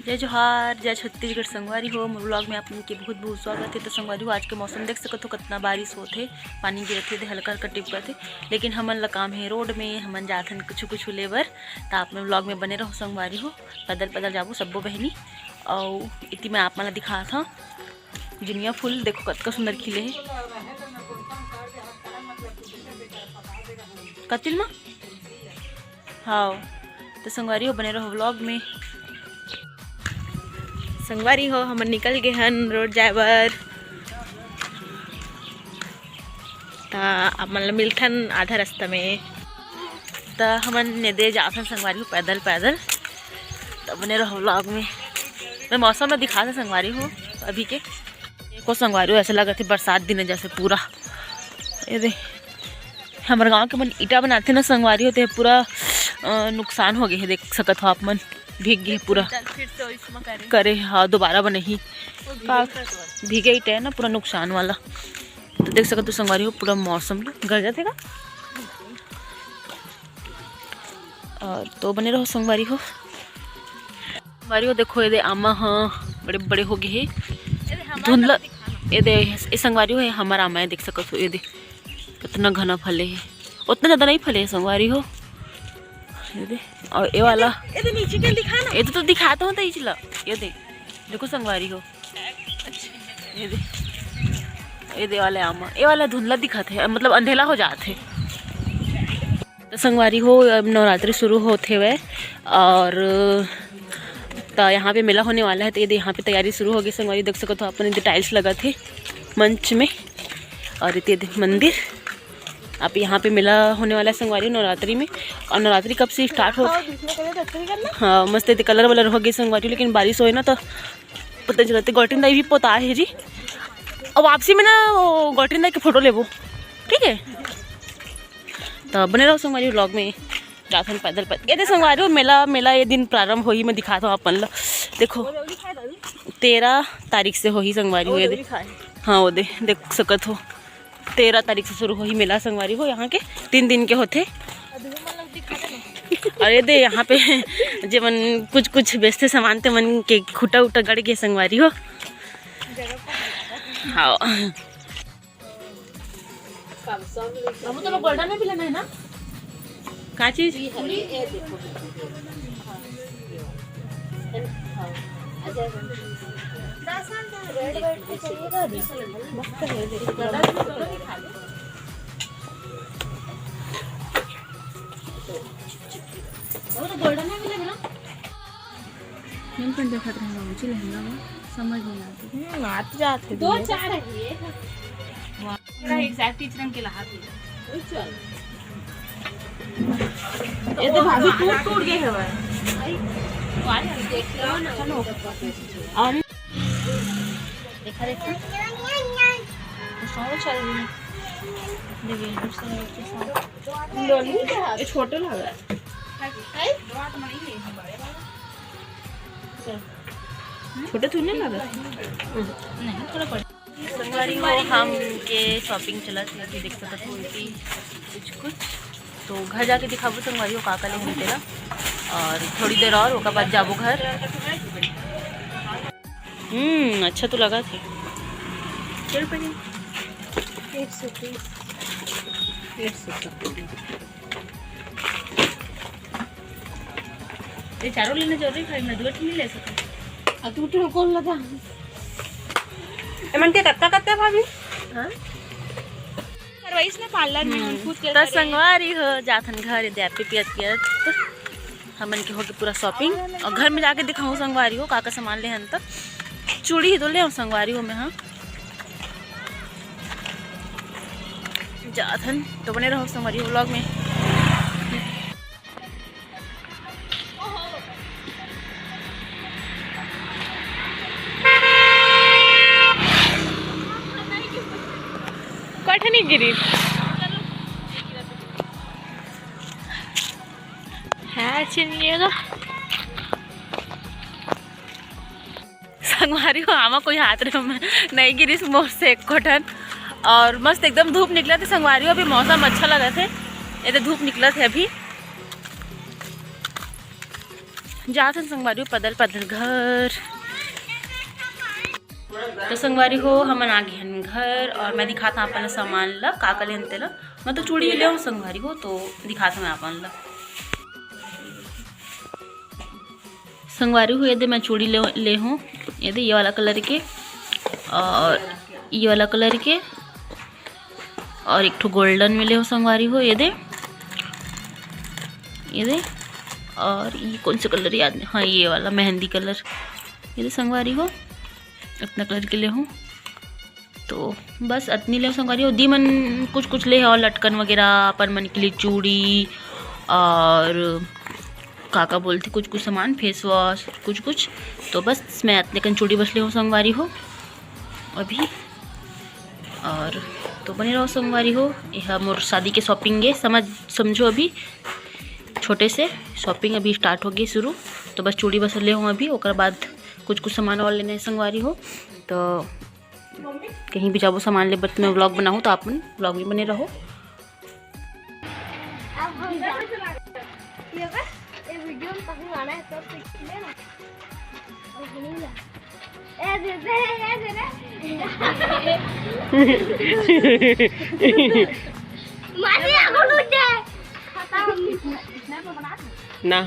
जय जोहार, जय छत्तीसगढ़। संगवारी हो मोर ब्लॉग में आप के बहुत बहुत स्वागत है। तो संगवारी हो आज के मौसम देख सकते हो कितना बारिश होते, पानी गिरत थे, हल्का हल्का टिपकत है। लेकिन हमन ला काम है रोड में, हमन जाथन कुछ लेबर। तो आप में ब्लॉग में बने रहो संगवारी हो। पैदल पैदल जाबो सब्बो बहनी। और इति मैं आप मन ला दिखा था जिनिया फूल देखो कतका सुंदर खिले है कतिल में। हाँ तो संगवारी हो बने रहो ब्लॉग में। संगवारी हो हम निकल गए हन रोड जाए बर। अपन मिलथन आधा रास्ता में। तो हमन नेदे जाथन संगवारी हो पैदल पैदल। तो बने रहो व्लॉग में। मैं मौसम में दिखा था संगवारी हो अभी के को संगवारी हो ऐसा लगा थे बरसात दिन जैसे पूरा। ये दे हमारे गांव के मन ईटा बनाते ना संगवारी होते पूरा नुकसान हो गए है। देख सकत हो आप मन भीग गए पूरा करे। हाँ दोबारा बने ही भीगे ईटे है ना पूरा नुकसान वाला। तो देख सकते हो संगवारी हो पूरा मौसम घर जाते का। और तो बने रहो संगवारी हो। संगवारी हो देखो ये दे आमा हाँ बड़े बड़े हो गए है धुंधला। ये दे संगवारी हो है हमारा आमा है देख सकते हो। ये दे कितना घना फले है, उतना ज़्यादा नहीं फले है संगवारी हो। ये दे और ये वाला ये नीचे के दिखाना। ये तो दिखाता हूँ तो ये दे देखो संगवारी हो। ये दे वाले आमा ये वाला धुंधला दिखाते है मतलब अंधेला हो जाते। तो संगवारी हो अब नवरात्रि शुरू होते हुए और तो यहाँ पे मेला होने वाला है। तो ये यहाँ पे तैयारी शुरू हो गई संगवारी देख सको। तो अपन टाइल्स लगा थे मंच में और ये मंदिर आप यहाँ पे मेला होने वाला है संगवारी नवरात्रि में। और नवरात्रि कब से स्टार्ट हो। हाँ मस्त कलर वलर हो गए संगवारी। लेकिन बारिश हो ना तो पता नहीं चलते। गौटिन दाई भी पोता है जी। और वापसी में ना वो गौटिन दाई के फोटो लेबो ठीक है। तो बने रहो संगवारी व्लॉग में। जाथन पैदल पैदल ये दे संगवारी हो मेला ये दिन प्रारंभ हो ही मैं दिखाता हूँ अपन ला। देखो 13 तारीख से हो ही संगवारी हो। ये दे हाँ वो देख सकत हो 13 तारीख से शुरू हो ही मेला संगवारी हो। यहाँ के 3 दिन के होते। अरे दे यहाँ पे जब कुछ बेचते सामान थे मन के खुटा उटा गड़ गए संगवारी हो। हाँ अब तो गोल्डन में भी लेना है ना का चीज। गोल्डन में मिलेगा ना देखा मुझे लहंगा में समझ नहीं आती आते जाते 2-4 है एग्जैक्ट इस रंग के लहाते। ये तो भाभी टूट गए है देखा चल देखिए छोटे लग रहा है छोटे थोड़े नहीं लगा नहीं थोड़ा पड़। संगवारी हो हम के शॉपिंग चला थे देख सकते हो कुछ तो घर जाके दिखाबो संगवारी हो का ले हम तेरा। और थोड़ी देर और ओका बाद जाबो घर। अच्छा तो लगा थे 130 ये चारों लेने जरूरी खरीदना दो नहीं ले सकते। तू तो कौन लगा एमन के कत्ता भाभी हां करवाइस ना पार्लर में खुद के। तो संगवारी हो जाथन घर दे पे पियत हमन के हो के पूरा शॉपिंग। और घर में जाके दिखाऊं संगवारी हो का सामान ले हन। तक चूड़ी ही तो ले संगवारी हो में। हाँ जाथन तो बने रहो संगवारी हो व्लॉग में। कठनी गिरी है चिनिएगा संगवारी हो आमा कोई हाथ रे में नहीं गिरी मोर से एक कठन। और मस्त एकदम धूप निकला थे संगवारी हो। अभी मौसम अच्छा लगा थे ये तो धूप निकला थे अभी। जात हन संगवारी हो पैदल पैदल घर। तो संगवारी हो हमन आ गए हन घर और मैं दिखाता अपन सामान ला का का लेन तेला। मैं तो चूड़ी ले हूँ संगवारी हो तो दिखाता मैं अपन ला। संगवारी हो यदि मैं चूड़ी ले हूँ यदि ये वाला कलर के और ये वाला कलर के और एक ठो गोल्डन में ले हो संगवारी हो ये दे और ये कौन सा कलर याद नहीं, हाँ ये वाला मेहंदी कलर ये दे संगवारी हो इतना कलर के ले हूँ। तो बस इतनी ले संगवारी हो दी मन कुछ कुछ ले और लटकन वगैरह अपन मन के लिए चूड़ी और काका बोलती कुछ कुछ सामान फेस वॉश कुछ कुछ। तो बस मैं इतने कन चूड़ी बस ले हूँ संगवारी हो अभी। और तो बने रहो संगवारी हो यह मोर शादी के शॉपिंग है समझो अभी छोटे से शॉपिंग अभी स्टार्ट हो गई शुरू। तो बस चूड़ी बस ले हूँ अभी ओकर बाद कुछ कुछ सामान और लेने संगवारी हो। तो कहीं भी जाओ सामान ले बट मैं व्लॉग बनाऊँ तो आप व्लॉग में बने रहो। ना